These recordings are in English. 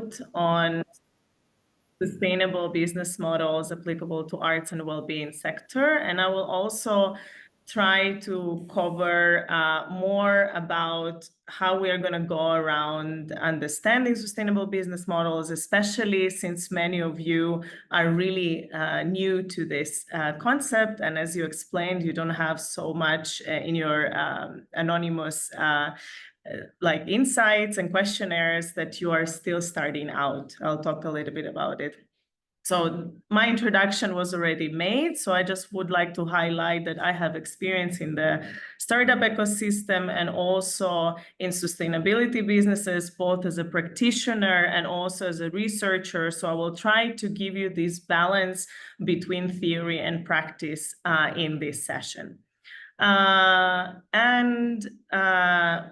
keynote on sustainable business models applicable to arts and well-being sector. And I will also try to cover more about how we are going to go around understanding sustainable business models, especially since many of you are really new to this concept. And as you explained, you don't have so much in your anonymous like insights and questionnaires that you are still starting out. I'll talk a little bit about it. So my introduction was already made, so I just would like to highlight that I have experience in the startup ecosystem and also in sustainability businesses, both as a practitioner and also as a researcher. So I will try to give you this balance between theory and practice in this session.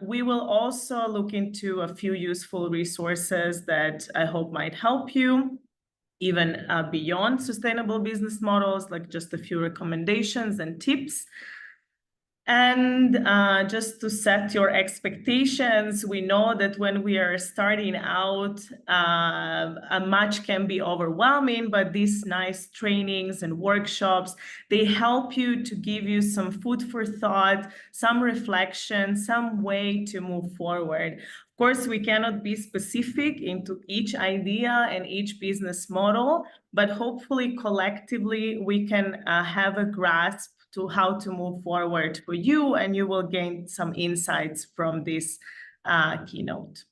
We will also look into a few useful resources that I hope might help you, even beyond sustainable business models, like just a few recommendations and tips. And just to set your expectations, we know that when we are starting out, much can be overwhelming, but these nice trainings and workshops, they help you to give you some food for thought, some reflection, some way to move forward. Of course, we cannot be specific into each idea and each business model, but hopefully collectively we can have a grasp to how to move forward for you, and you will gain some insights from this keynote.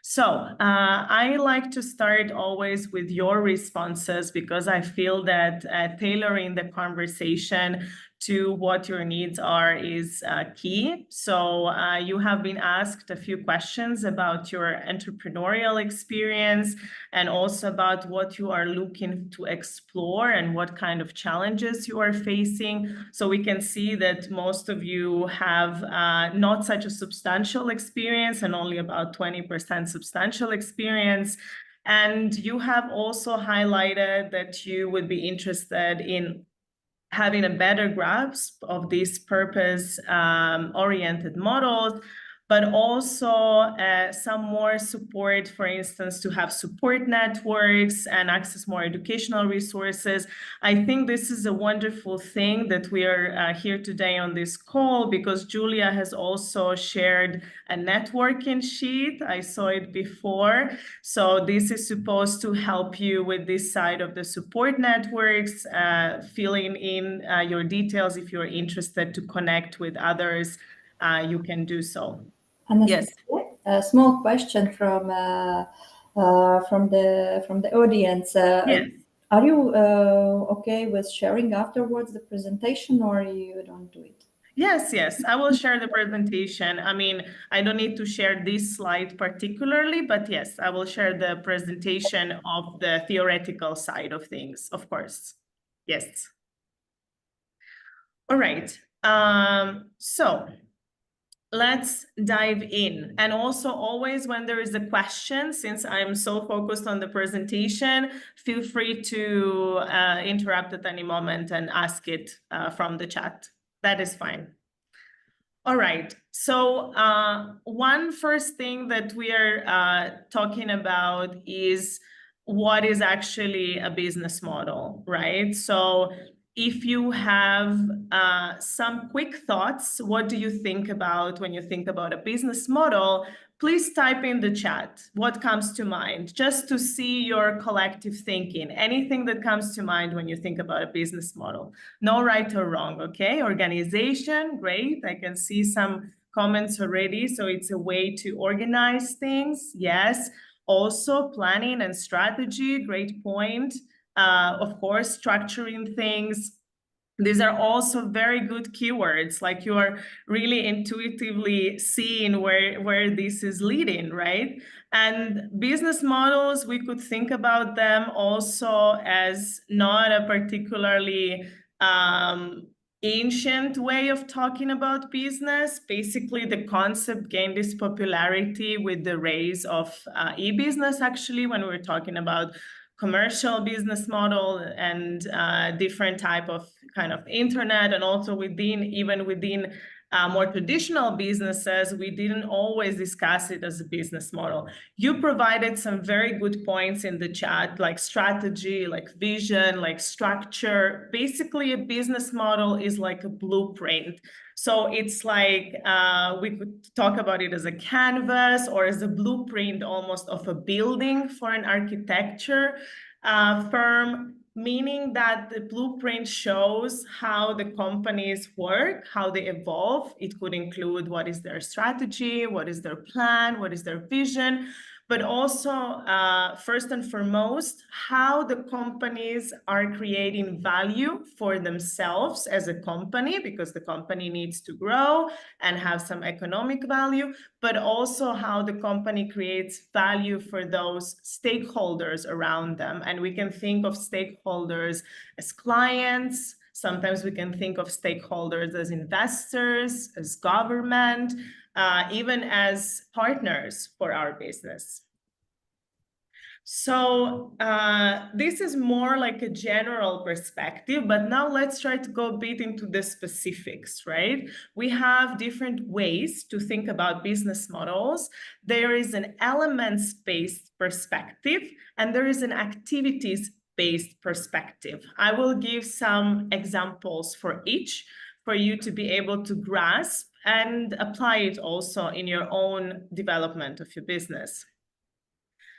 So I like to start always with your responses, because I feel that tailoring the conversation to what your needs are is key. So you have been asked a few questions about your entrepreneurial experience and also about what you are looking to explore and what kind of challenges you are facing. So we can see that most of you have not such a substantial experience and only about 20% substantial experience. And you have also highlighted that you would be interested in having a better grasp of these purpose-oriented models, but also some more support, for instance, to have support networks and access more educational resources. I think this is a wonderful thing that we are here today on this call, because Julia has also shared a networking sheet. I saw it before. So this is supposed to help you with this side of the support networks, filling in your details. If you're interested to connect with others, you can do so. Anastasia, yes. A small question from the audience. Yes. Are you okay with sharing afterwards the presentation, or you don't do it? Yes, I will share the presentation. I mean, I don't need to share this slide particularly, but yes, I will share the presentation of the theoretical side of things, of course. Yes. All right. So let's dive in. And also always when there is a question, since I'm so focused on the presentation, feel free to interrupt at any moment and ask it from the chat. That is fine. All right. So one first thing that we are talking about is what is actually a business model, right? So if you have some quick thoughts, what do you think about when you think about a business model? Please type in the chat what comes to mind, just to see your collective thinking, anything that comes to mind when you think about a business model. No right or wrong, okay? Organization, great. I can see some comments already. So it's a way to organize things. Yes. Also planning and strategy, great point. Of course, structuring things. These are also very good keywords, like you are really intuitively seeing where this is leading, right? And business models, we could think about them also as not a particularly ancient way of talking about business. Basically, the concept gained this popularity with the rise of e-business, actually, when we're talking about commercial business model and different type of kind of internet, and also even within more traditional businesses, we didn't always discuss it as a business model. You provided some very good points in the chat, like strategy, like vision, like structure. Basically, a business model is like a blueprint. So it's like we could talk about it as a canvas or as a blueprint almost of a building for an architecture firm, meaning that the blueprint shows how the companies work, how they evolve. It could include what is their strategy, what is their plan, what is their vision, but also, first and foremost, how the companies are creating value for themselves as a company, because the company needs to grow and have some economic value, but also how the company creates value for those stakeholders around them. And we can think of stakeholders as clients. Sometimes we can think of stakeholders as investors, as government, even as partners for our business. So this is more like a general perspective, but now let's try to go a bit into the specifics, right? We have different ways to think about business models. There is an elements-based perspective, and there is an activities-based perspective. I will give some examples for each for you to be able to grasp and apply it also in your own development of your business.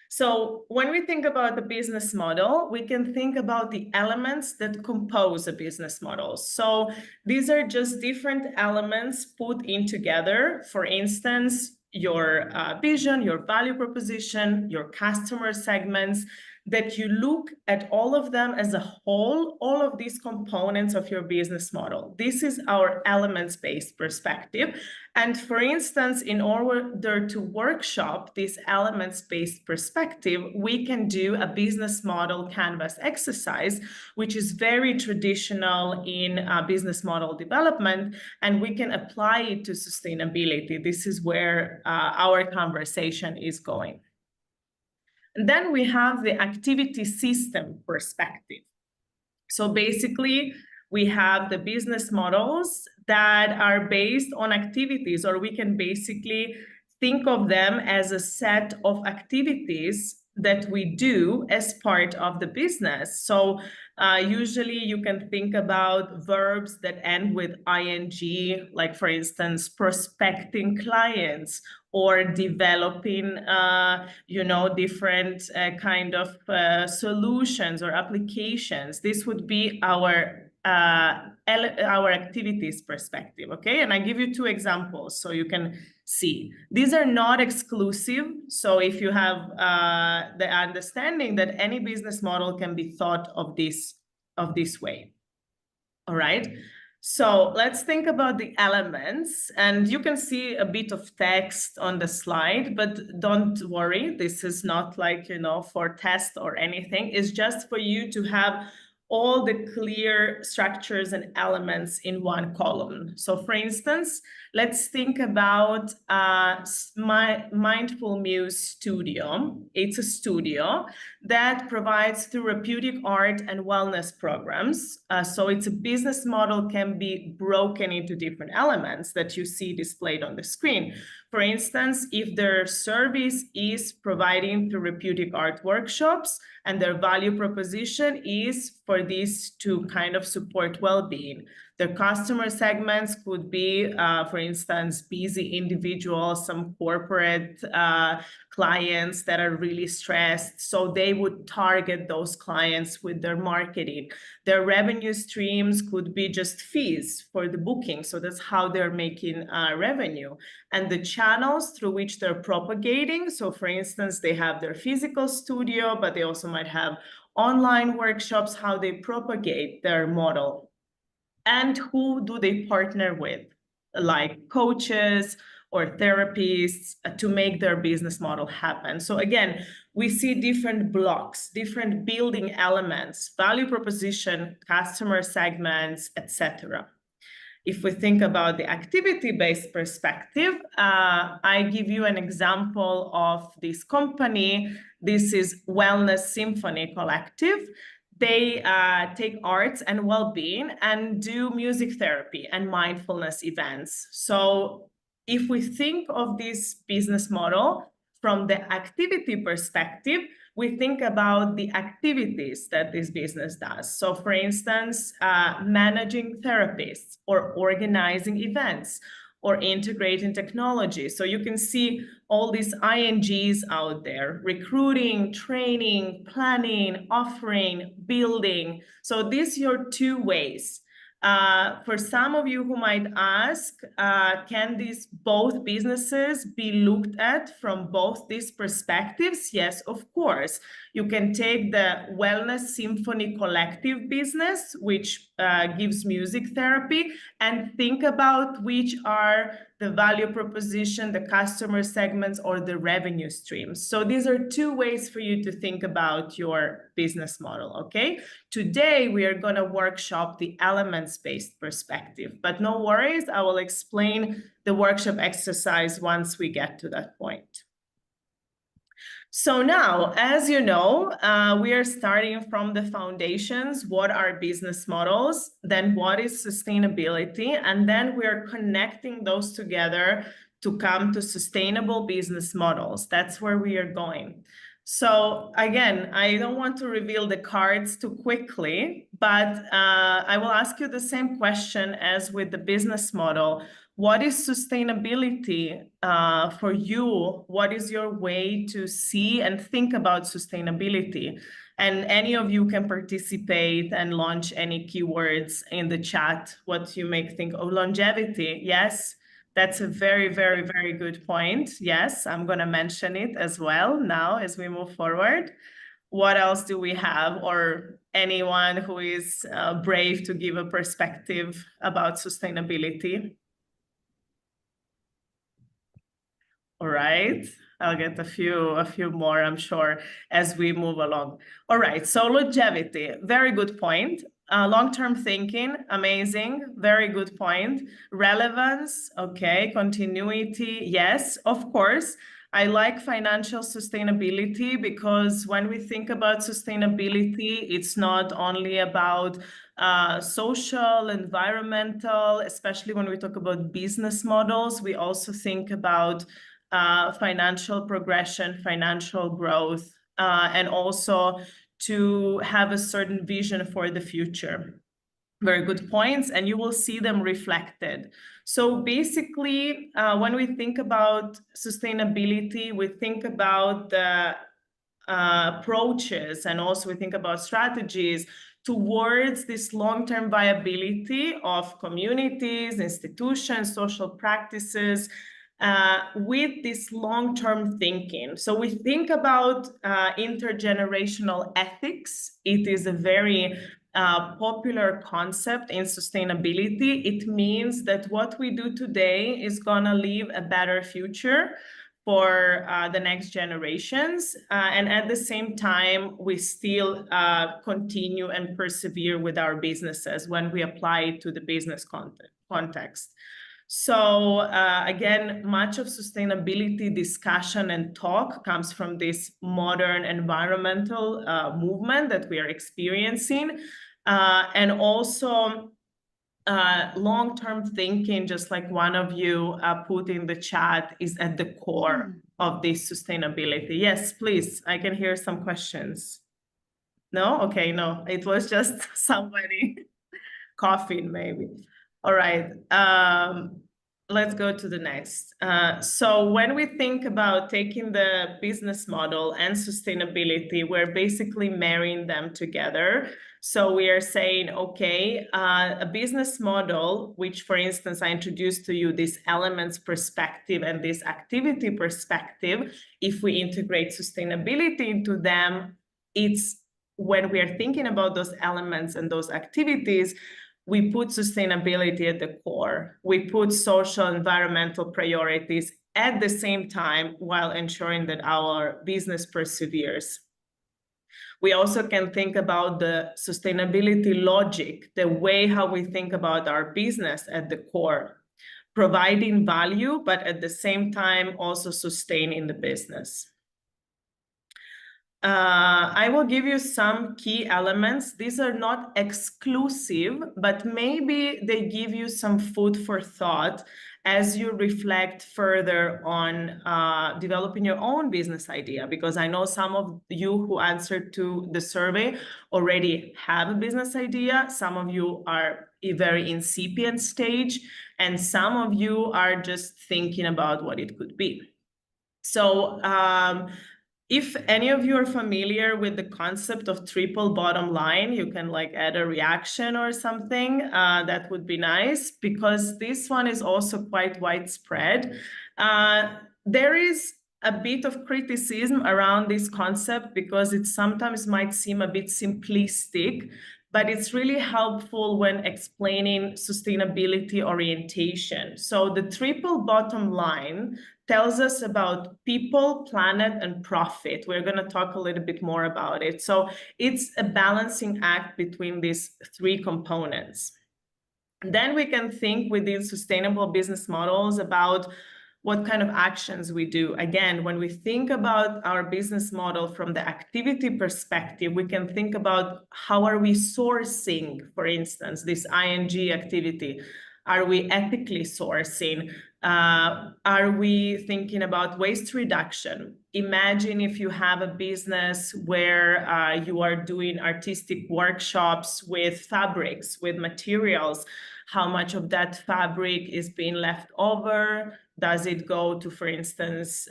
So when we think about the business model, we can think about the elements that compose a business model. So these are just different elements put in together. For instance, your vision, your value proposition, your customer segments, that you look at all of them as a whole, all of these components of your business model. This is our elements-based perspective. And for instance, in order to workshop this elements-based perspective, we can do a business model canvas exercise, which is very traditional in business model development, and we can apply it to sustainability. This is where our conversation is going. And then we have the activity system perspective. So basically, we have the business models that are based on activities, or we can basically think of them as a set of activities that we do as part of the business. So usually you can think about verbs that end with ing, like for instance, prospecting clients or developing, different kind of solutions or applications. This would be our activities perspective, okay? And I give you two examples so you can see. These are not exclusive. So if you have the understanding that any business model can be thought of this way, all right? So let's think about the elements, and you can see a bit of text on the slide, but don't worry, this is not like, for test or anything. It's just for you to have all the clear structures and elements in one column. So for instance, let's think about my Mindful Muse Studio. It's a studio that provides therapeutic art and wellness programs. So it's a business model can be broken into different elements that you see displayed on the screen. For instance, if their service is providing therapeutic art workshops and their value proposition is for this to kind of support well-being. Their customer segments could be, for instance, busy individuals, some corporate clients that are really stressed. So they would target those clients with their marketing. Their revenue streams could be just fees for the booking. So that's how they're making revenue. And the channels through which they're propagating. So for instance, they have their physical studio, but they also might have online workshops, how they propagate their model. And who do they partner with, like coaches or therapists, to make their business model happen. So again, we see different blocks, different building elements, value proposition, customer segments, etc. If we think about the activity-based perspective, I give you an example of this company. This is Wellness Symphony Collective. they take arts and well-being and do music therapy and mindfulness events. So if we think of this business model from the activity perspective, we think about the activities that this business does. So for instance, managing therapists or organizing events or integrating technology. So you can see all these INGs out there: recruiting, training, planning, offering, building. So these are your two ways. For some of you who might ask, can these both businesses be looked at from both these perspectives? Yes, of course. You can take the Wellness Symphony Collective business, which gives music therapy, and think about which are the value proposition, the customer segments, or the revenue streams. So these are two ways for you to think about your business model, okay? Today, we are going to workshop the elements-based perspective, but no worries, I will explain the workshop exercise once we get to that point. So now, as you know, we are starting from the foundations. What are business models? Then what is sustainability? And then we are connecting those together to come to sustainable business models. That's where we are going. So again, I don't want to reveal the cards too quickly, but I will ask you the same question as with the business model. What is sustainability for you? What is your way to see and think about sustainability? And any of you can participate and launch any keywords in the chat, what you may think of. Longevity, yes, that's a very, very, very good point. Yes, I'm going to mention it as well now as we move forward. What else do we have? Or anyone who is brave to give a perspective about sustainability? All right, I'll get a few more, I'm sure, as we move along. All right, so longevity, very good point. Long-term thinking, amazing, very good point. Relevance, okay. Continuity, yes, of course. I like financial sustainability because when we think about sustainability, it's not only about social, environmental, especially when we talk about business models, we also think about financial progression, financial growth, and also to have a certain vision for the future. Very good points, and you will see them reflected. So basically, when we think about sustainability, we think about the approaches, and also we think about strategies towards this long-term viability of communities, institutions, social practices, with this long-term thinking. So we think about intergenerational ethics. It is a very popular concept in sustainability. It means that what we do today is gonna leave a better future for the next generations. And at the same time, we still continue and persevere with our businesses when we apply it to the business context. So again, much of sustainability discussion and talk comes from this modern environmental movement that we are experiencing. And also long-term thinking, just like one of you put in the chat, is at the core of this sustainability. Yes, please, I can hear some questions. No? Okay, no, it was just somebody coughing maybe. All right, let's go to the next. So when we think about taking the business model and sustainability, we're basically marrying them together. So we are saying, okay, a business model, which for instance, I introduced to you this elements perspective and this activity perspective, if we integrate sustainability into them, it's when we are thinking about those elements and those activities, we put sustainability at the core. We put social, environmental priorities at the same time while ensuring that our business perseveres. We also can think about the sustainability logic, the way how we think about our business at the core, providing value, but at the same time also sustaining the business. I will give you some key elements. These are not exclusive, but maybe they give you some food for thought as you reflect further on developing your own business idea, because I know some of you who answered to the survey already have a business idea. Some of you are a very incipient stage, and some of you are just thinking about what it could be. So if any of you are familiar with the concept of triple bottom line, you can like add a reaction or something. That would be nice, because this one is also quite widespread. There is a bit of criticism around this concept because it sometimes might seem a bit simplistic, but it's really helpful when explaining sustainability orientation. So the triple bottom line tells us about people, planet, and profit. We're going to talk a little bit more about it. So it's a balancing act between these three components. Then we can think within sustainable business models about what kind of actions we do. Again, when we think about our business model from the activity perspective, we can think about how are we sourcing, for instance, this ING activity. Are we ethically sourcing? Are we thinking about waste reduction? Imagine if you have a business where you are doing artistic workshops with fabrics, with materials. How much of that fabric is being left over? Does it go to, for instance,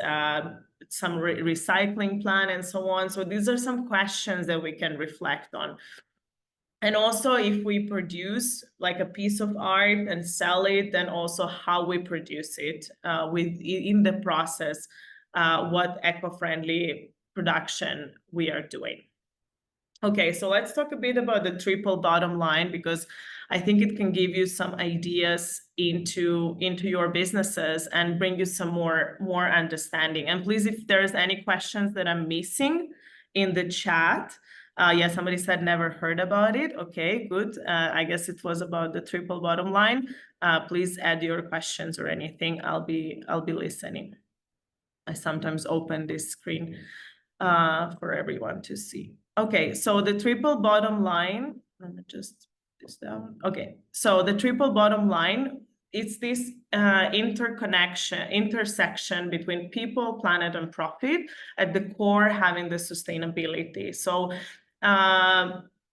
some recycling plan and so on? So these are some questions that we can reflect on. And also, if we produce like a piece of art and sell it, then also how we produce it in the process, what eco-friendly production we are doing. Okay, so let's talk a bit about the triple bottom line, because I think it can give you some ideas into your businesses and bring you some more understanding. And please, if there's any questions that I'm missing in the chat, yeah, somebody said never heard about it. Okay, good. I guess it was about the triple bottom line. Please add your questions or anything. I'll be listening. I sometimes open this screen for everyone to see. Okay, so the triple bottom line, let me just put this down. Okay, so the triple bottom line, it's this intersection between people, planet, and profit, at the core having the sustainability. So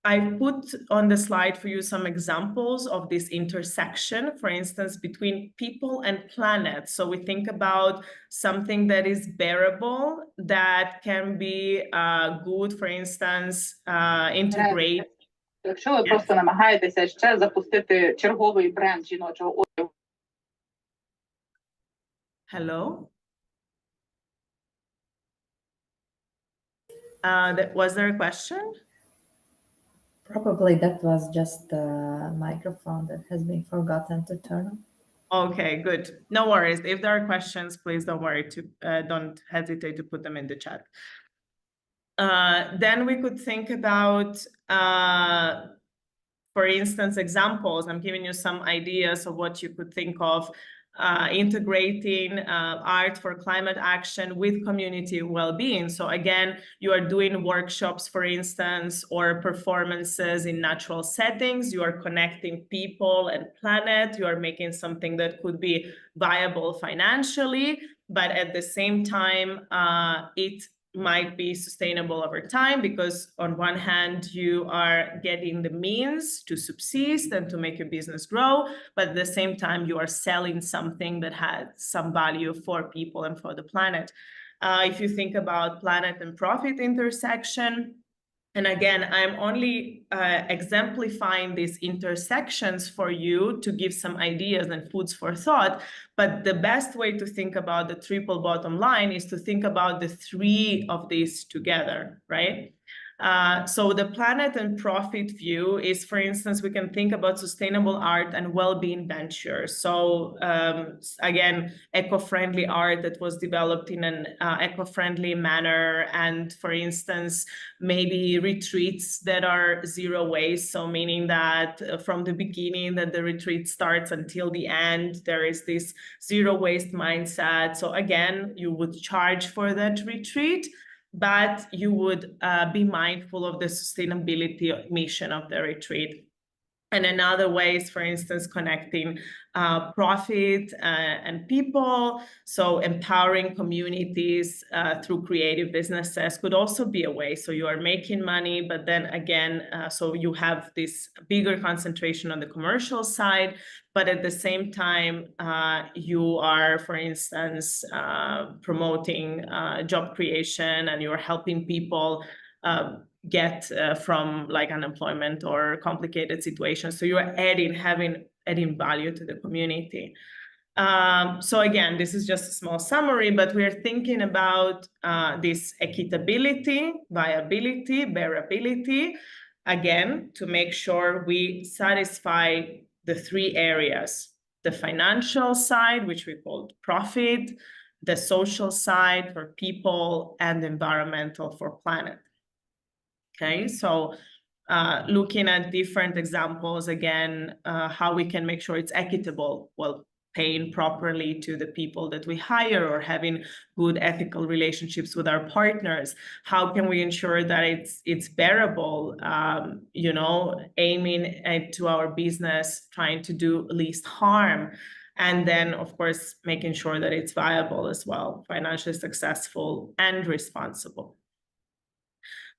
I put on the slide for you some examples of this intersection, for instance, between people and planet. So we think about something that is bearable, that can be good, for instance, integrate. Якщо ви просто намагаєтеся ще запустити черговий бренд жіночого одягу. Hello? Was there a question? Probably that was just the microphone that has been forgotten to turn on. Okay, good. No worries. If there are questions, please don't worry don't hesitate to put them in the chat. Then we could think about, for instance, examples. I'm giving you some ideas of what you could think of. Integrating art for climate action with community well-being. So again, you are doing workshops, for instance, or performances in natural settings. You are connecting people and planet. You are making something that could be viable financially, but at the same time, it might be sustainable over time, because on one hand, you are getting the means to subsist and to make your business grow, but at the same time, you are selling something that has some value for people and for the planet. If you think about planet and profit intersection, and again, I'm only exemplifying these intersections for you to give some ideas and foods for thought. But the best way to think about the triple bottom line is to think about the three of these together, right? So the planet and profit view is, for instance, we can think about sustainable art and well-being ventures. So again, eco-friendly art that was developed in an eco-friendly manner. And for instance, maybe retreats that are zero waste. So meaning that from the beginning that the retreat starts until the end, there is this zero waste mindset. So again, you would charge for that retreat. but you would be mindful of the sustainability mission of the retreat. And another way is, for instance, connecting profit and people. So empowering communities through creative businesses could also be a way. So you are making money, but then again, so you have this bigger concentration on the commercial side, but at the same time, you are, for instance, promoting job creation, and you're helping people get from like unemployment or complicated situations. So you are adding value to the community. So again, this is just a small summary, but we are thinking about this equitability, viability, bearability, again, to make sure we satisfy the three areas: the financial side, which we call profit, the social side for people, and the environmental for planet. Okay, so looking at different examples, again, how we can make sure it's equitable, well, paying properly to the people that we hire, or having good ethical relationships with our partners. How can we ensure that it's bearable, you know, aiming to our business, trying to do least harm, and then, of course, making sure that it's viable as well, financially successful and responsible.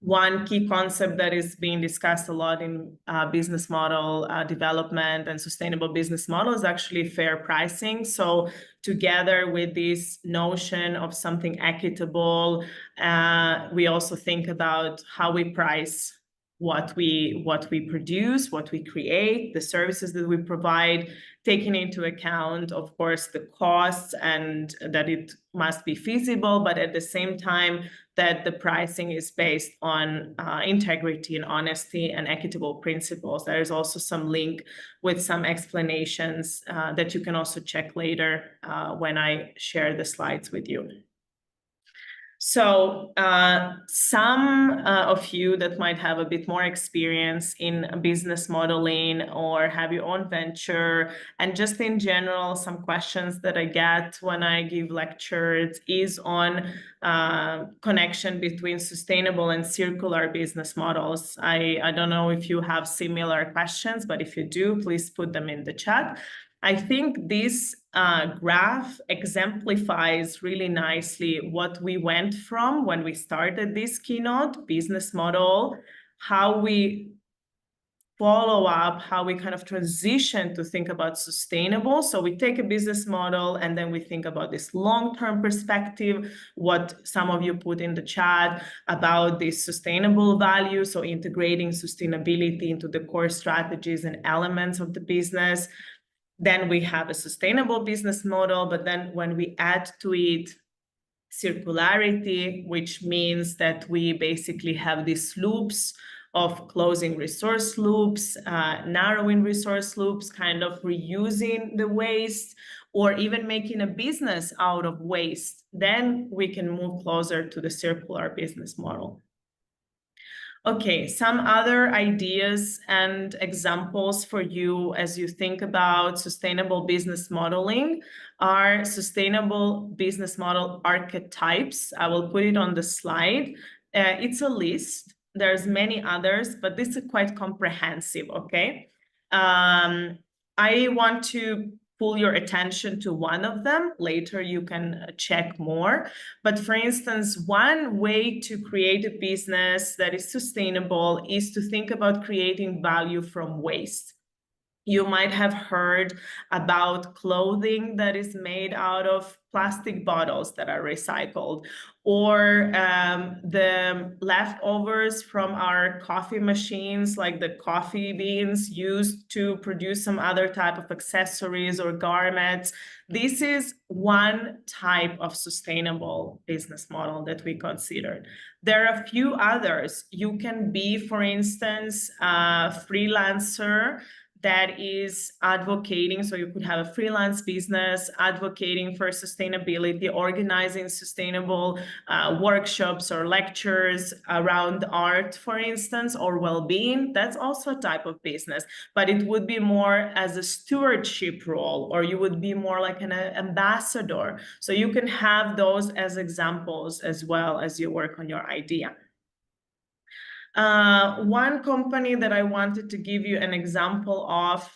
One key concept that is being discussed a lot in business model development and sustainable business model is actually fair pricing. So together with this notion of something equitable, we also think about how we price what we produce, what we create, the services that we provide, taking into account, of course, the costs and that it must be feasible, but at the same time, that the pricing is based on integrity and honesty and equitable principles. There is also some link with some explanations that you can also check later when I share the slides with you. So some of you that might have a bit more experience in business modeling or have your own venture, and just in general, some questions that I get when I give lectures is on connection between sustainable and circular business models. I don't know if you have similar questions, but if you do, please put them in the chat. I think this graph exemplifies really nicely what we went from when we started this keynote business model, how we follow up, how we kind of transition to think about sustainable. So we take a business model and then we think about this long-term perspective, what some of you put in the chat about this sustainable value. So integrating sustainability into the core strategies and elements of the business. Then we have a sustainable business model, but then when we add to it circularity, which means that we basically have these loops of closing resource loops, narrowing resource loops, kind of reusing the waste, or even making a business out of waste, then we can move closer to the circular business model. Okay, some other ideas and examples for you as you think about sustainable business modeling are sustainable business model archetypes. I will put it on the slide. It's a list. There's many others, but this is quite comprehensive, okay? I want to pull your attention to one of them. Later, you can check more. But for instance, one way to create a business that is sustainable is to think about creating value from waste. You might have heard about clothing that is made out of plastic bottles that are recycled, or the leftovers from our coffee machines, like the coffee beans used to produce some other type of accessories or garments. This is one type of sustainable business model that we considered. There are a few others. You can be, for instance, a freelancer that is advocating, so you could have a freelance business advocating for sustainability, organizing sustainable workshops or lectures around art, for instance, or well-being. That's also a type of business, but it would be more as a stewardship role, or you would be more like an ambassador. So you can have those as examples as well as you work on your idea. One company that I wanted to give you an example of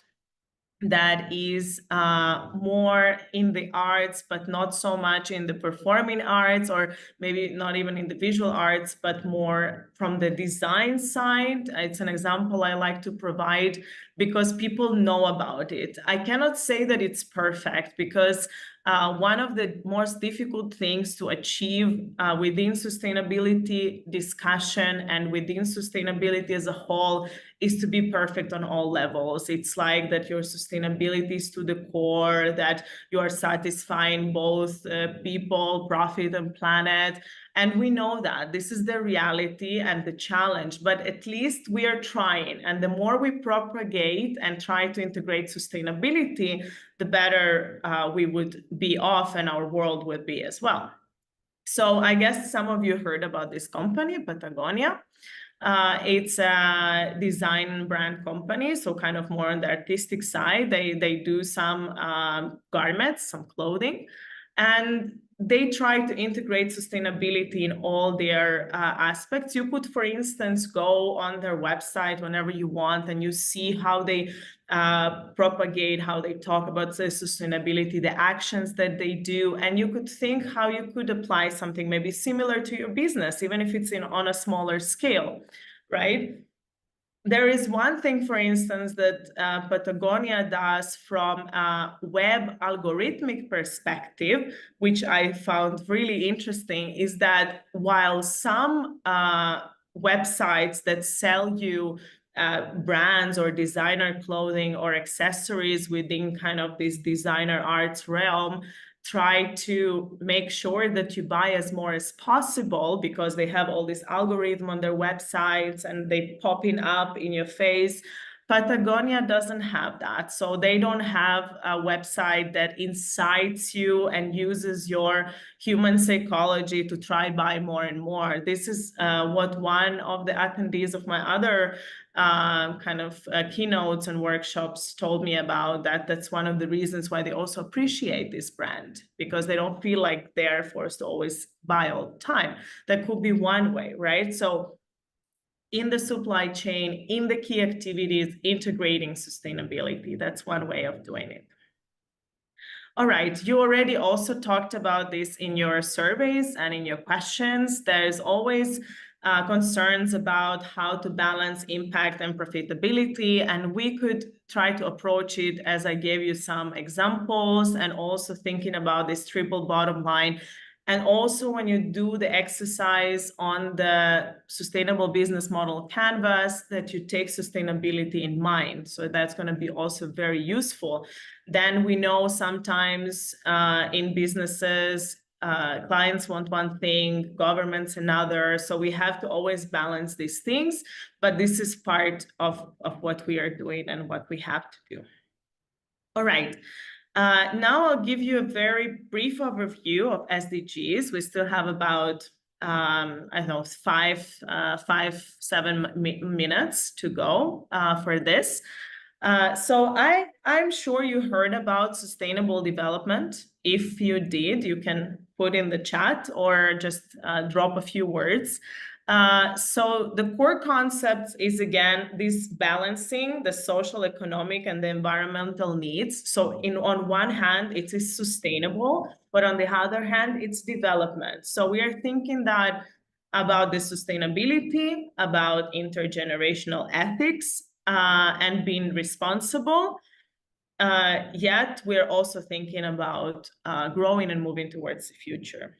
that is more in the arts, but not so much in the performing arts, or maybe not even in the visual arts, but more from the design side. It's an example I like to provide because people know about it. I cannot say that it's perfect, because one of the most difficult things to achieve within sustainability discussion and within sustainability as a whole is to be perfect on all levels. It's like that your sustainability is to the core, that you are satisfying both people, profit, and planet. And we know that this is the reality and the challenge, but at least we are trying. And the more we propagate and try to integrate sustainability, the better we would be off, and our world would be as well. So I guess some of you heard about this company, Patagonia. It's a design brand company, so kind of more on the artistic side. They do some garments, some clothing, and they try to integrate sustainability in all their aspects. You could, for instance, go on their website whenever you want, and you see how they propagate, how they talk about the sustainability, the actions that they do, and you could think how you could apply something maybe similar to your business, even if it's on a smaller scale, right? There is one thing, for instance, that Patagonia does from a web algorithmic perspective, which I found really interesting, is that while some websites that sell you brands or designer clothing or accessories within kind of this designer arts realm try to make sure that you buy as more as possible, because they have all this algorithm on their websites and they popping up in your face. Patagonia doesn't have that. So they don't have a website that incites you and uses your human psychology to try buy more and more. This is what one of the attendees of my other kind of keynotes and workshops told me about, that's one of the reasons why they also appreciate this brand, because they don't feel like they're forced to always buy all the time. That could be one way, right? So in the supply chain, in the key activities, integrating sustainability, that's one way of doing it. All right, you already also talked about this in your surveys and in your questions. There's always concerns about how to balance impact and profitability, and we could try to approach it as I gave you some examples, and also thinking about this triple bottom line. And also when you do the exercise on the sustainable business model canvas, that you take sustainability in mind. So that's going to be also very useful. Then we know sometimes in businesses, clients want one thing, governments another. So we have to always balance these things, but this is part of what we are doing and what we have to do. All right. Now I'll give you a very brief overview of SDGs. We still have about, I don't know, 7 minutes to go for this. So I'm sure you heard about sustainable development. If you did, you can put in the chat or just drop a few words. So the core concept is, again, this balancing the social, economic, and the environmental needs. So on one hand, it is sustainable, but on the other hand, it's development. So we are thinking that about the sustainability, about intergenerational ethics, and being responsible. Yet we're also thinking about growing and moving towards the future.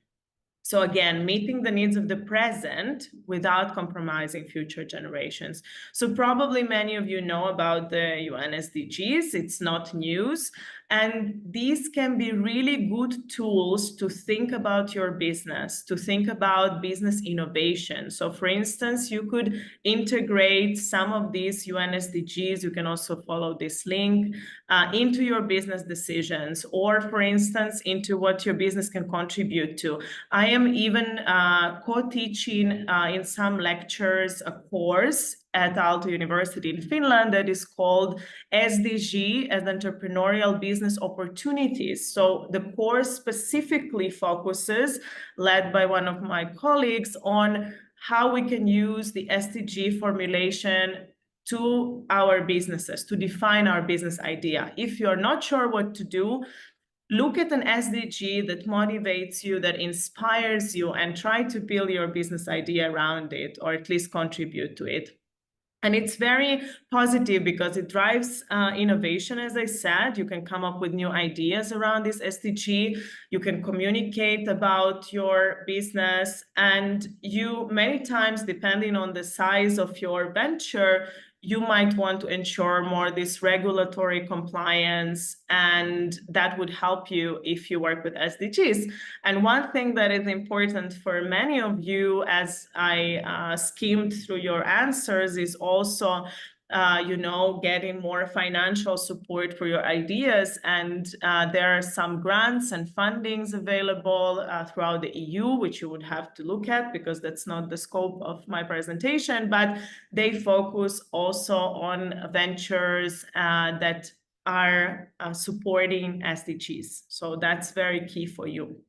So again, meeting the needs of the present without compromising future generations. So probably many of you know about the UN SDGs. It's not news. And these can be really good tools to think about your business, to think about business innovation. So for instance, you could integrate some of these UN SDGs. You can also follow this link into your business decisions, or for instance, into what your business can contribute to. I am even co-teaching in some lectures a course at Aalto University in Finland that is called SDG as Entrepreneurial Business Opportunities. So the course specifically focuses, led by one of my colleagues, on how we can use the SDG formulation to our businesses, to define our business idea. If you're not sure what to do, look at an SDG that motivates you, that inspires you, and try to build your business idea around it, or at least contribute to it. And it's very positive because it drives innovation. As I said, you can come up with new ideas around this SDG. You can communicate about your business, and you many times, depending on the size of your venture, you might want to ensure more this regulatory compliance, and that would help you if you work with SDGs. And one thing that is important for many of you, as I skimmed through your answers, is also getting more financial support for your ideas. And there are some grants and fundings available throughout the EU, which you would have to look at because that's not the scope of my presentation, but they focus also on ventures that are supporting SDGs. So that's very key for you.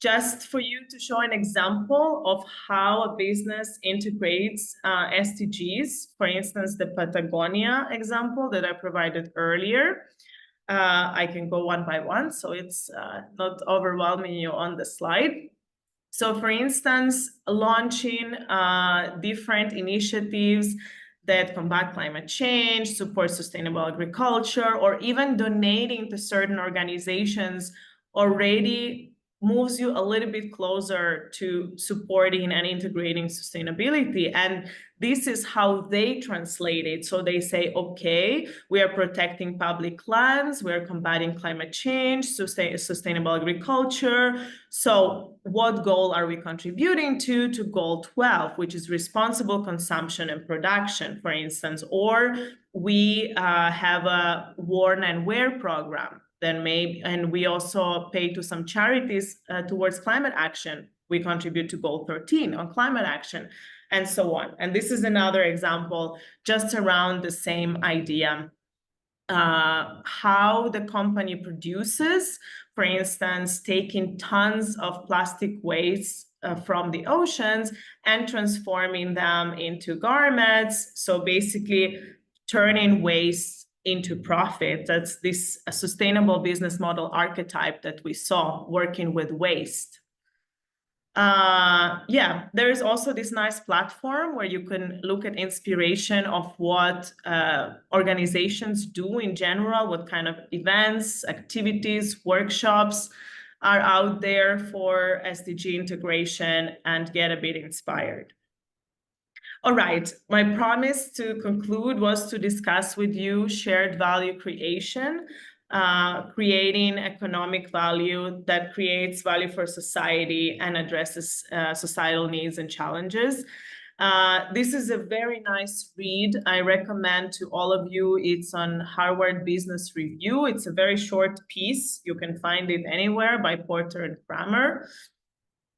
Just for you to show an example of how a business integrates SDGs, for instance, the Patagonia example that I provided earlier. I can go one by one, so it's not overwhelming you on the slide. So for instance, launching different initiatives that combat climate change, support sustainable agriculture, or even donating to certain organizations already moves you a little bit closer to supporting and integrating sustainability. And this is how they translate it. So they say, okay, we are protecting public lands, we're combating climate change, sustainable agriculture. So what goal are we contributing to goal 12, which is responsible consumption and production, for instance, or we have a worn and wear program. Then maybe, and we also pay to some charities towards climate action. We contribute to goal 13 on climate action, and so on. And this is another example just around the same idea. How the company produces, for instance, taking tons of plastic waste from the oceans and transforming them into garments. So basically turning waste into profit. That's this sustainable business model archetype that we saw working with waste. There's also this nice platform where you can look at inspiration of what organizations do in general, what kind of events, activities, workshops are out there for SDG integration, and get a bit inspired. All right, my promise to conclude was to discuss with you shared value creation, creating economic value that creates value for society and addresses societal needs and challenges. This is a very nice read. I recommend to all of you. It's on Harvard Business Review. It's a very short piece. You can find it anywhere, by Porter and Kramer.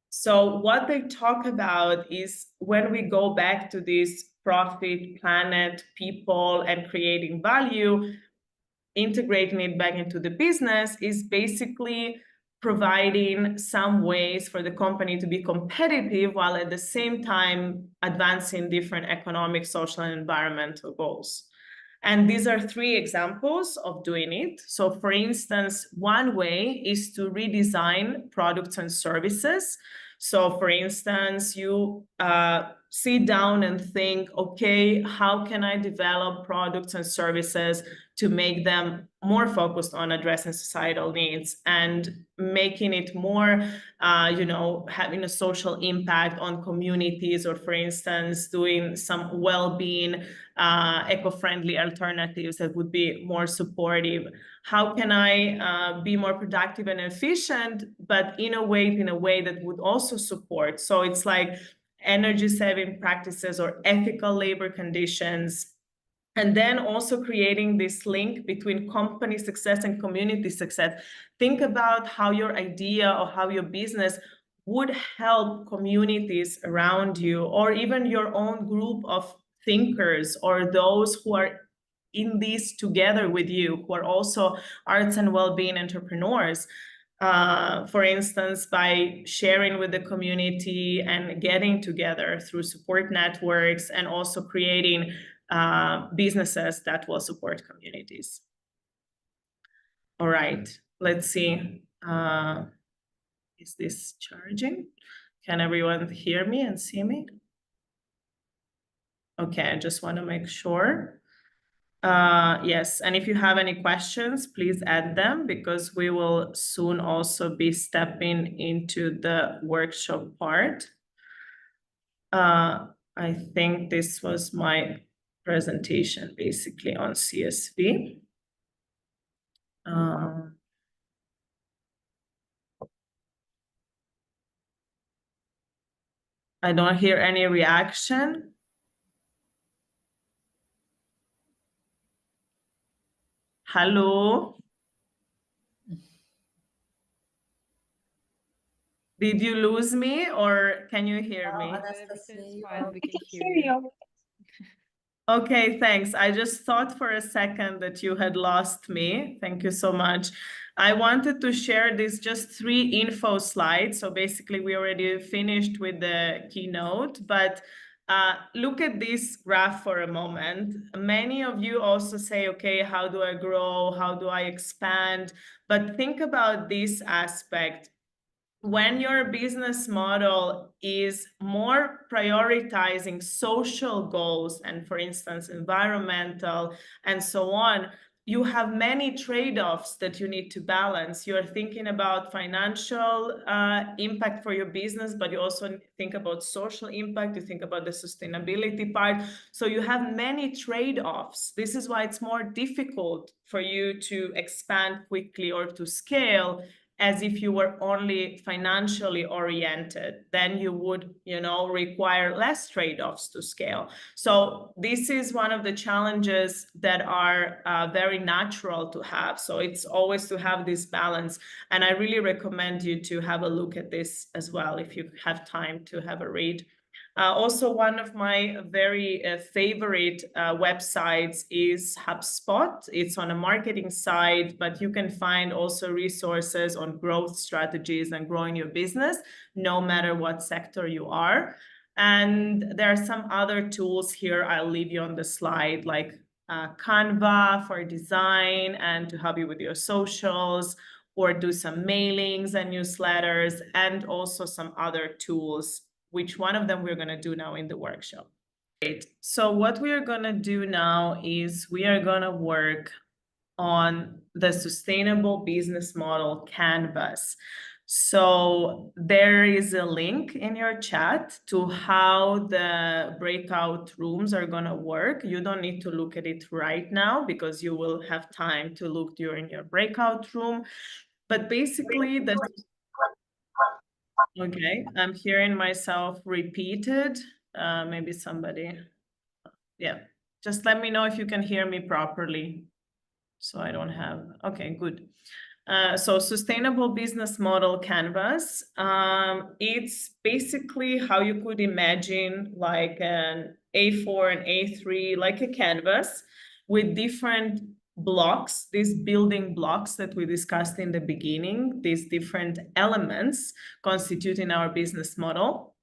So what they talk about is when we go back to this profit, planet, people, and creating value, integrating it back into the business is basically providing some ways for the company to be competitive while at the same time advancing different economic, social, and environmental goals. And these are 3 examples of doing it. So for instance, one way is to redesign products and services. So for instance, you sit down and think, okay, how can I develop products and services to make them more focused on addressing societal needs and making it more, having a social impact on communities, or for instance, doing some well-being, eco-friendly alternatives that would be more supportive. How can I be more productive and efficient, but innovate in a way that would also support? So it's like energy saving practices or ethical labor conditions. And then also creating this link between company success and community success. Think about how your idea or how your business would help communities around you, or even your own group of thinkers, or those who are in this together with you, who are also arts and well-being entrepreneurs. For instance, by sharing with the community and getting together through support networks, and also creating businesses that will support communities. All right, let's see. Is this charging? Can everyone hear me and see me? Okay, I just want to make sure. Yes, and if you have any questions, please add them, because we will soon also be stepping into the workshop part. I think this was my presentation basically on CSV. I don't hear any reaction. Hello? Did you lose me, or can you hear me? Anastasia, Fine, we can hear Hear you. you. Okay, thanks. I just thought for a second that you had lost me. Thank you so much. I wanted to share these just 3 info slides. So basically, we already finished with the keynote, but look at this graph for a moment. Many of you also say, okay, how do I grow? How do I expand? But think about this aspect. When your business model is more prioritizing social goals and, for instance, environmental and so on, you have many trade-offs that you need to balance. You're thinking about financial impact for your business, but you also think about social impact. You think about the sustainability part. So you have many trade-offs. This is why it's more difficult for you to expand quickly or to scale, as if you were only financially oriented. Then you would, require less trade-offs to scale. So this is one of the challenges that are very natural to have. So it's always to have this balance. And I really recommend you to have a look at this as well, if you have time to have a read. Also, one of my very favorite websites is HubSpot. It's on a marketing side, but you can find also resources on growth strategies and growing your business, no matter what sector you are. And there are some other tools here I'll leave you on the slide, like Canva for design and to help you with your socials, or do some mailings and newsletters, and also some other tools, which one of them we're going to do now in the workshop. Great. So what we are going to do now is we are going to work on the sustainable business model canvas. So there is a link in your chat to how the breakout rooms are going to work. You don't need to look at it right now, because you will have time to look during your breakout room. But basically, okay, I'm hearing myself repeated. Maybe somebody, yeah. Just let me know if you can hear me properly, so I don't have, okay, good. So sustainable business model canvas, it's basically how you could imagine like an A4 and A3, like a canvas with different blocks, these building blocks that we discussed in the beginning, these different elements constituting our business model.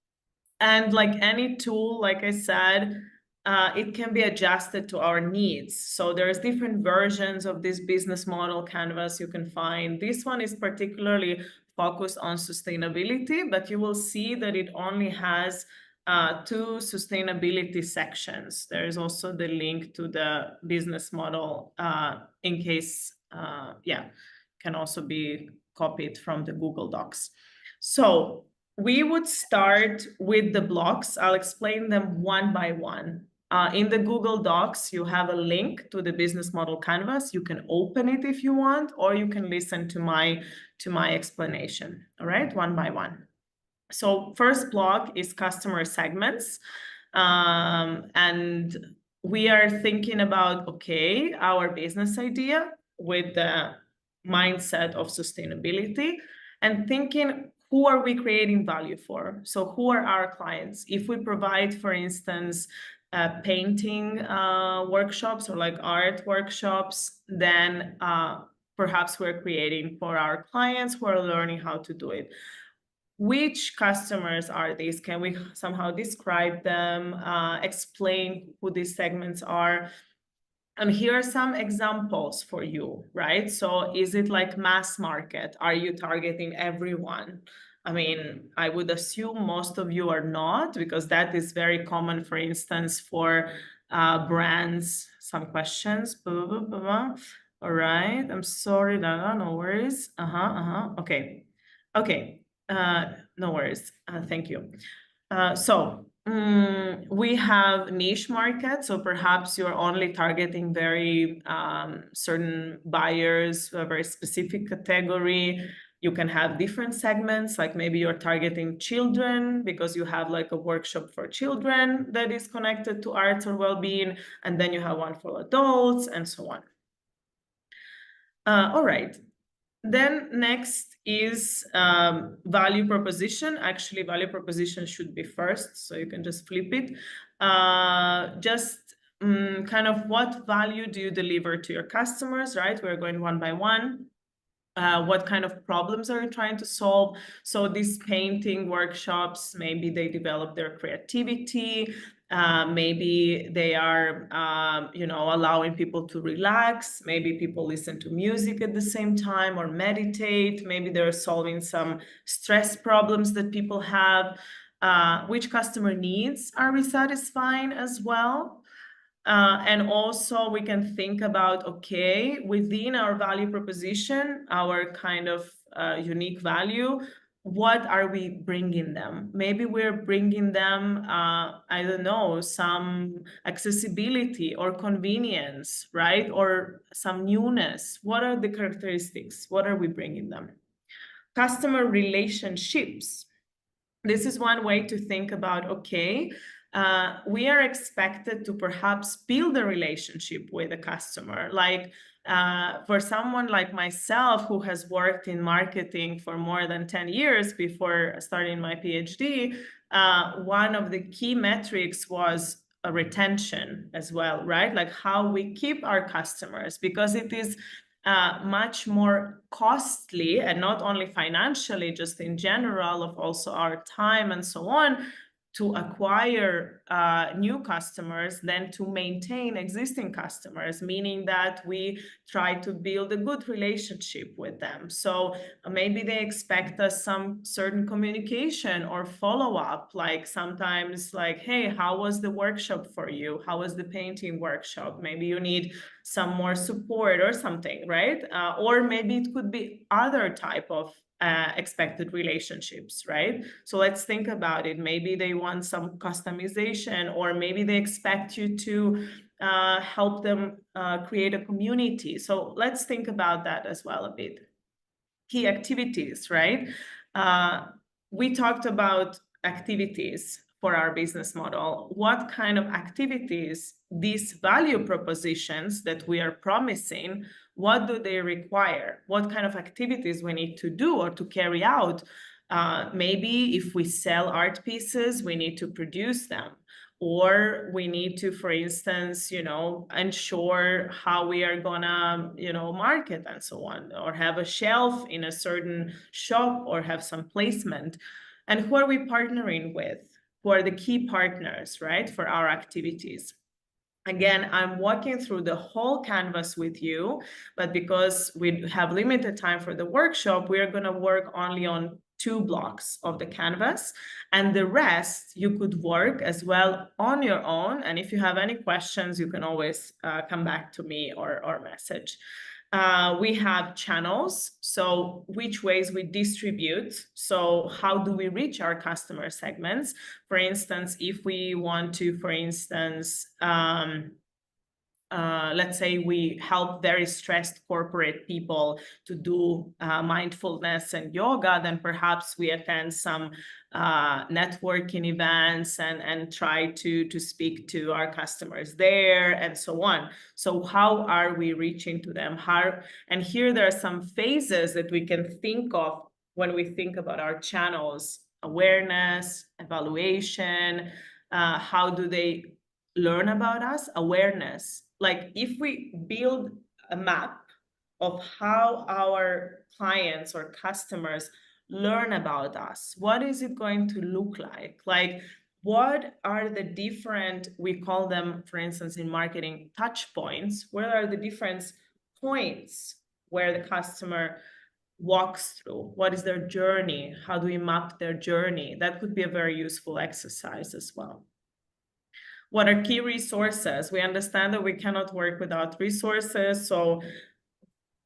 And like any tool, like I said, it can be adjusted to our needs. So there's different versions of this business model canvas you can find. This one is particularly focused on sustainability, but you will see that it only has two sustainability sections. There is also the link to the business model in case, can also be copied from the Google Docs. So we would start with the blocks. I'll explain them one by one. In the Google Docs, you have a link to the business model canvas. You can open it if you want, or you can listen to my explanation. All right, one by one. So first block is customer segments. And we are thinking about, okay, our business idea with the mindset of sustainability and thinking, who are we creating value for? So who are our clients? If we provide, for instance, painting workshops or like art workshops, then perhaps we're creating for our clients who are learning how to do it. Which customers are these? Can we somehow describe them, explain who these segments are? And here are some examples for you, right? So is it like mass market? Are you targeting everyone? I mean, I would assume most of you are not, because that is very common, for instance, for brands. Some questions. All right, I'm sorry, no worries. Okay. No worries. Thank you. We have niche markets, so perhaps you're only targeting very certain buyers, a very specific category. You can have different segments, like maybe you're targeting children because you have like a workshop for children that is connected to arts or well-being, and then you have one for adults and so on. All right. Then next is value proposition. Actually, value proposition should be first, so you can just flip it. Kind of what value do you deliver to your customers, right? We're going one by one. What kind of problems are you trying to solve? So these painting workshops, maybe they develop their creativity. Maybe they are, allowing people to relax. Maybe people listen to music at the same time or meditate. Maybe they're solving some stress problems that people have. Which customer needs are we satisfying as well? And also we can think about, okay, within our value proposition, our kind of unique value, what are we bringing them? Maybe we're bringing them, I don't know, some accessibility or convenience, right? Or some newness. What are the characteristics? What are we bringing them? Customer relationships. This is one way to think about, okay, we are expected to perhaps build a relationship with a customer. Like for someone like myself who has worked in marketing for more than 10 years before starting my PhD, one of the key metrics was a retention as well, right? Like how we keep our customers, because it is much more costly, and not only financially, just in general, of also our time and so on, to acquire new customers than to maintain existing customers, meaning that we try to build a good relationship with them. So maybe they expect us some certain communication or follow-up, like sometimes like, hey, how was the workshop for you? How was the painting workshop? Maybe you need some more support or something, right? Or maybe it could be other type of expected relationships, right? So let's think about it. Maybe they want some customization, or maybe they expect you to help them create a community. So let's think about that as well a bit. Key activities, right? We talked about activities for our business model. What kind of activities, these value propositions that we are promising, what do they require? What kind of activities we need to do or to carry out? Maybe if we sell art pieces, we need to produce them. Or we need to, for instance, ensure how we are gonna, market and so on, or have a shelf in a certain shop, or have some placement. And who are we partnering with? Who are the key partners, right, for our activities? Again, I'm walking through the whole canvas with you, but because we have limited time for the workshop, we are going to work only on 2 blocks of the canvas, and the rest you could work as well on your own. And if you have any questions, you can always come back to me or message. We have channels, so which ways we distribute. So how do we reach our customer segments? For instance, if we want to, for instance, let's say we help very stressed corporate people to do mindfulness and yoga, then perhaps we attend some networking events and try to speak to our customers there and so on. So how are we reaching to them? And here there are some phases that we can think of when we think about our channels: awareness, evaluation, how do they learn about us? Awareness. Like if we build a map of how our clients or customers learn about us, what is it going to look like? Like, what are the different, we call them, for instance, in marketing, touch points? What are the different points where the customer walks through? What is their journey? How do we map their journey? That could be a very useful exercise as well. What are key resources? We understand that we cannot work without resources. So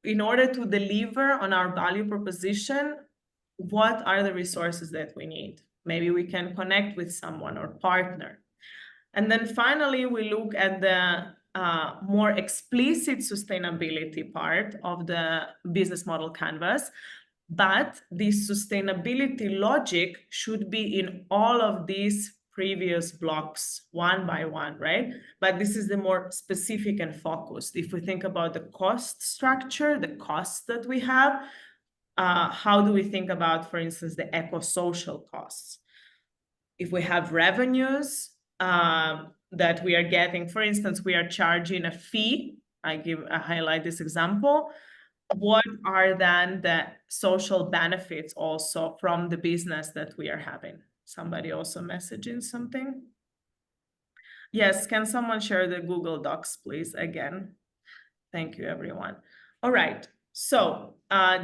in order to deliver on our value proposition, what are the resources that we need? Maybe we can connect with someone or partner. And then finally, we look at the more explicit sustainability part of the business model canvas. But the sustainability logic should be in all of these previous blocks one by one, right? But this is the more specific and focused. If we think about the cost structure, the costs that we have, how do we think about, for instance, the eco-social costs? If we have revenues that we are getting, for instance, we are charging a fee. I highlight this example. What are then the social benefits also from the business that we are having? Somebody also messaging something. Yes, can someone share the Google Docs, please, again? Thank you, everyone. All right, so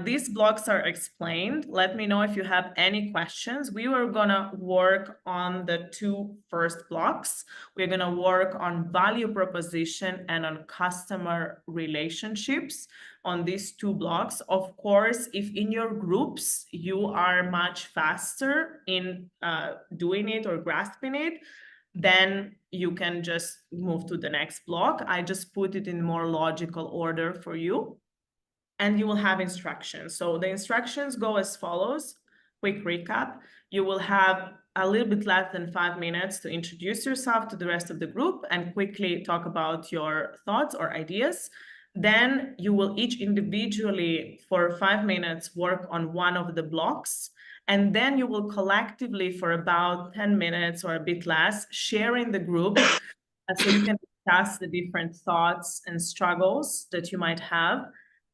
these blocks are explained. Let me know if you have any questions. We were gonna work on the 2 first blocks. We're gonna work on value proposition and on customer relationships on these 2 blocks. Of course, if in your groups you are much faster in doing it or grasping it, then you can just move to the next block. I just put it in more logical order for you. And you will have instructions. So the instructions go as follows. Quick recap. You will have a little bit less than 5 minutes to introduce yourself to the rest of the group and quickly talk about your thoughts or ideas. Then you will each individually, for 5 minutes, work on one of the blocks. And then you will collectively, for about 10 minutes or a bit less, share in the group so you can discuss the different thoughts and struggles that you might have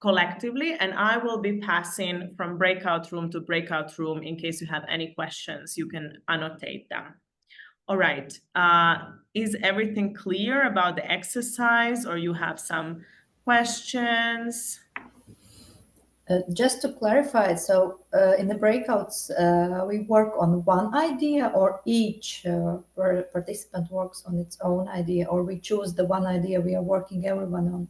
collectively. And I will be passing from breakout room to breakout room in case you have any questions, you can annotate them. All right, is everything clear about the exercise, or you have some questions? Just to clarify, so in the breakouts, we work on one idea, or each participant works on its own idea, or we choose the one idea we are working everyone on?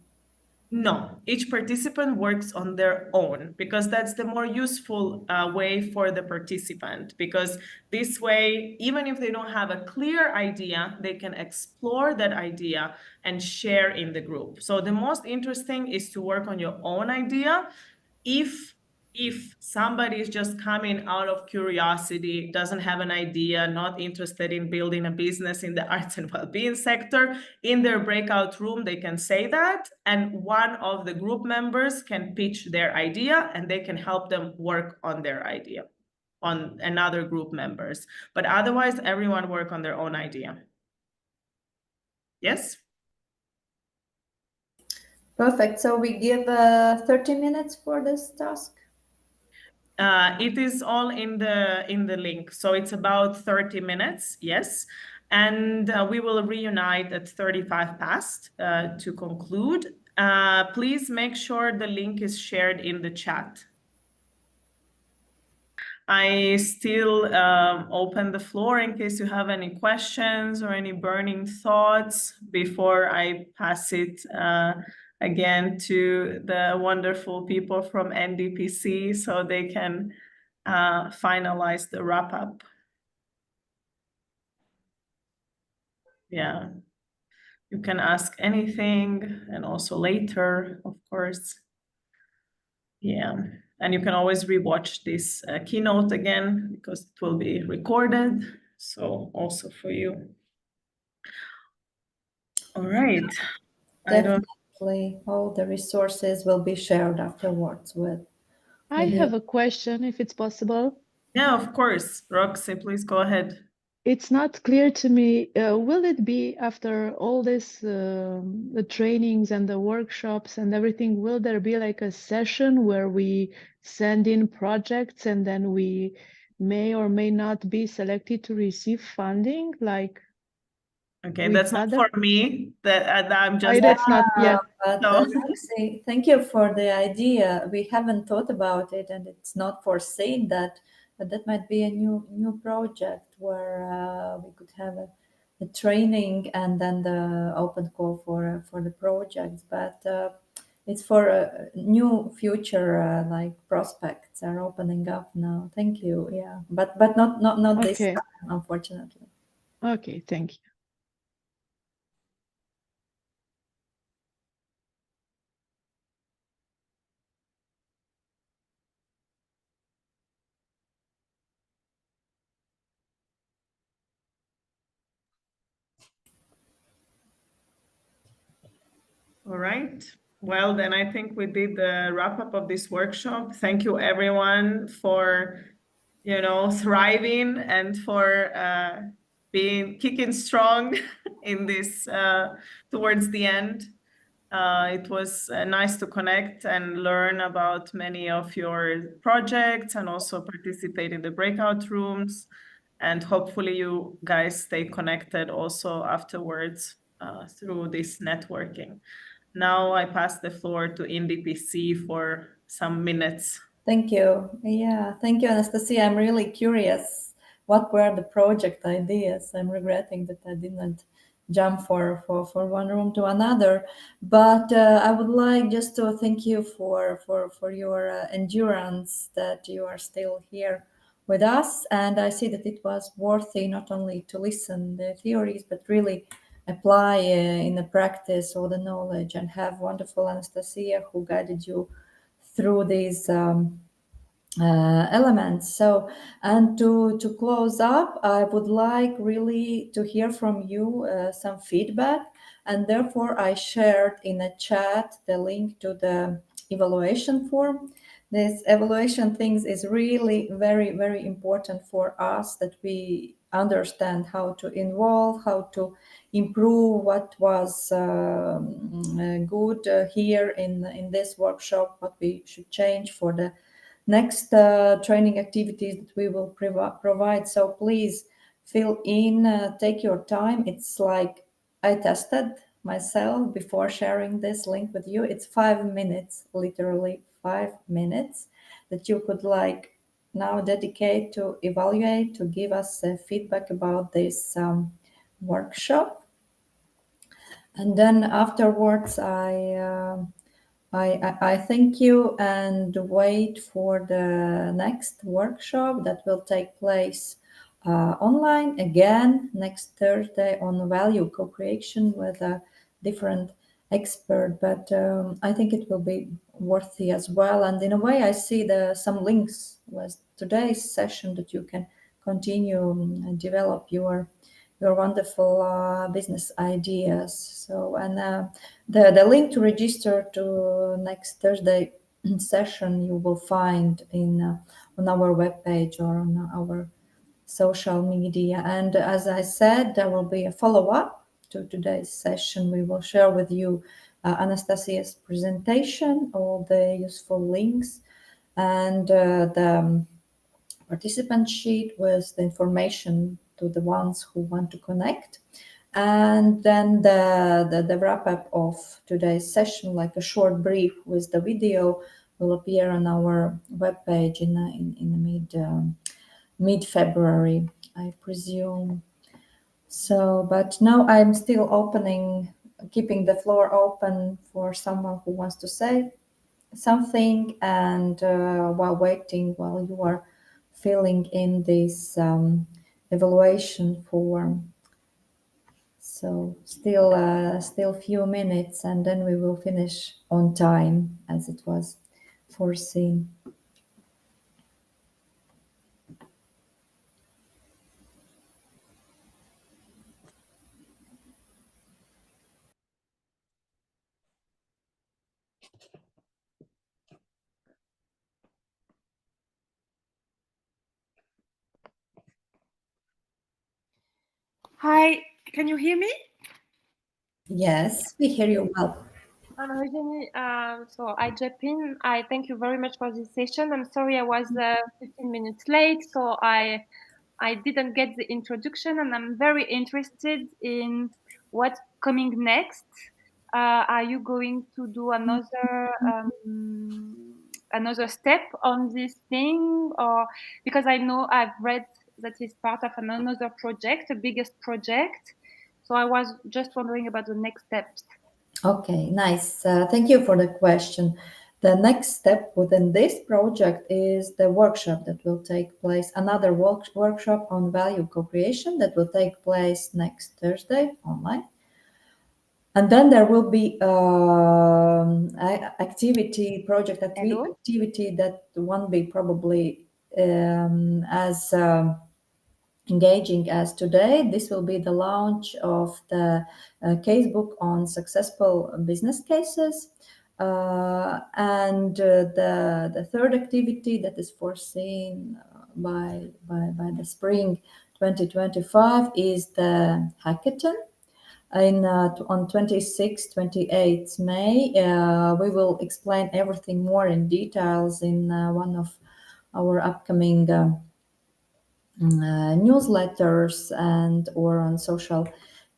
No, each participant works on their own, because that's the more useful way for the participant, because this way, even if they don't have a clear idea, they can explore that idea and share in the group. So the most interesting is to work on your own idea. If somebody is just coming out of curiosity, doesn't have an idea, not interested in building a business in the arts and well-being sector, in their breakout room, they can say that, and one of the group members can pitch their idea, and they can help them work on their idea, on another group members. But otherwise, everyone work on their own idea. Yes? Perfect. So we give 30 minutes for this task? It is all in the link. So it's about 30 minutes, yes. And we will reunite at 35 past to conclude. Please make sure the link is shared in the chat. I still open the floor in case you have any questions or any burning thoughts before I pass it again to the wonderful people from NDPC so they can finalize the wrap up. Yeah, you can ask anything and also later, of course. Yeah, and you can always rewatch this keynote again because it will be recorded. So also for you. All right. Definitely, all the resources will be shared afterwards with I you. have a question, if it's possible. Yeah, of course. Roxy, please go ahead. It's not clear to me, will it be after all this, the trainings and the workshops and everything, will there be like a session where we send in projects and then we may or may not be selected to receive funding? Like, Okay, with that's not other- for me. That I'm just. that's not, yeah. But No. Roxy, thank you for the idea. We haven't thought about it, and it's not foreseen that, but that might be a new project where we could have a training and then the open call for the projects. But it's for new future like prospects are opening up now. Thank you. Yeah, but not this Okay. time, unfortunately. Okay, thank you. All right. Well, then I think we did the wrap up of this workshop. Thank you everyone for, thriving and for being kicking strong in this towards the end. It was nice to connect and learn about many of your projects and also participate in the breakout rooms. And hopefully you guys stay connected also afterwards through this networking. Now I pass the floor to NDPC for some minutes. Thank you. Yeah, thank you, Anastasia. I'm really curious. What were the project ideas? I'm regretting that I didn't jump for one room to another. But I would like just to thank you for your endurance that you are still here with us. And I see that it was worthy not only to listen the theories, but really apply in the practice all the knowledge and have wonderful Anastasia who guided you through these elements. So, and to close up, I would like really to hear from you some feedback, and therefore I shared in a chat the link to the evaluation form. This evaluation things is really very important for us, that we understand how to involve, how to improve what was good here in this workshop, what we should change for the next training activities that we will provide. So please fill in, take your time. It's like I tested myself before sharing this link with you. It's 5 minutes, literally 5 minutes, that you could like now dedicate to evaluate, to give us feedback about this workshop. And then afterwards, I thank you and wait for the next workshop that will take place online again next Thursday on value co-creation with a different expert. But I think it will be worthy as well. And in a way, I see some links with today's session that you can continue and develop your wonderful business ideas. So, and the link to register to next Thursday session you will find in on our webpage or on our social media. And as I said, there will be a follow-up to today's session. We will share with you Anastasia's presentation, all the useful links, and the participant sheet with the information to the ones who want to connect. And then the wrap up of today's session, like a short brief with the video will appear on our webpage in the mid-February, I presume. So, but now I'm still keeping the floor open for someone who wants to say something, and while you are filling in this evaluation form. So still few minutes, and then we will finish on time as it was foreseen. Hi, can you hear me? Yes, we hear you well. Eugenie, so I jump in. I thank you very much for this session. I'm sorry I was 15 minutes late, so I didn't get the introduction, and I'm very interested in what's coming next. Are you going to do another step on this thing, or because I know I've read that it's part of another project, the biggest project. So I was just wondering about the next steps. Okay, nice. Thank you for the question. The next step within this project is the workshop that will take place, another workshop on value co-creation that will take place next Thursday online. And then there will be project activity that won't be probably as engaging as today. This will be the launch of the casebook on successful business cases. And the third activity that is foreseen by the spring 2025 is the hackathon. On 26th, 28th May, we will explain everything more in details in one of our upcoming newsletters and or on social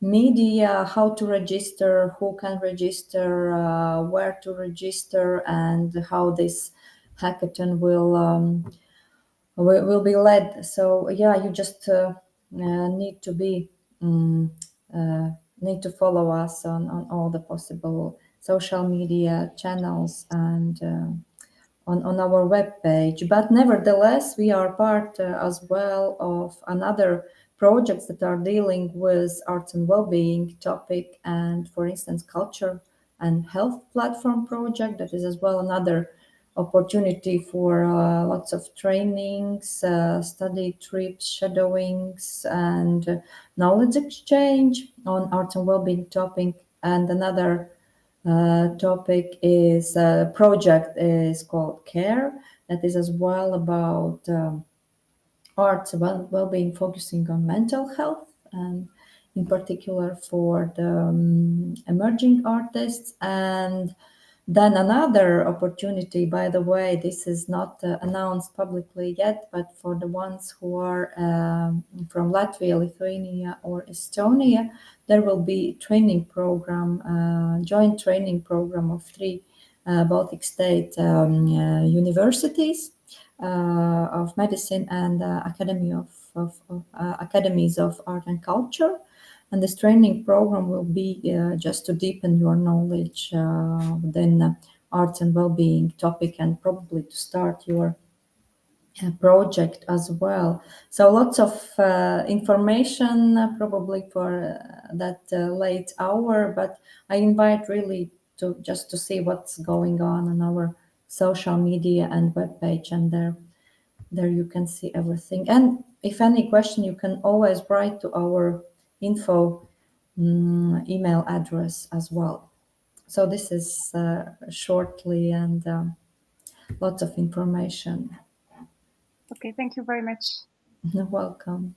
media, how to register, who can register, where to register, and how this hackathon will be led. So yeah, you just need to be need to follow us on all the possible social media channels and on our webpage. But nevertheless, we are part as well of another projects that are dealing with arts and well-being topic, and for instance, culture and health platform project. That is as well another opportunity for lots of trainings, study trips, shadowings, and knowledge exchange on arts and well-being topic. And another topic is project is called Care, that is as well about arts well-being, focusing on mental health, and in particular for the emerging artists. And then another opportunity, by the way, this is not announced publicly yet, but for the ones who are from Latvia, Lithuania, or Estonia, there will be training program, joint training program of 3 Baltic state universities of medicine and academies of art and culture. And this training program will be just to deepen your knowledge within arts and well-being topic, and probably to start your project as well. So lots of information probably for that late hour, but I invite really to just to see what's going on our social media and webpage, and there you can see everything. And if any question, you can always write to our info email address as well. So this is shortly and lots of information. Okay, thank you very much. You're welcome.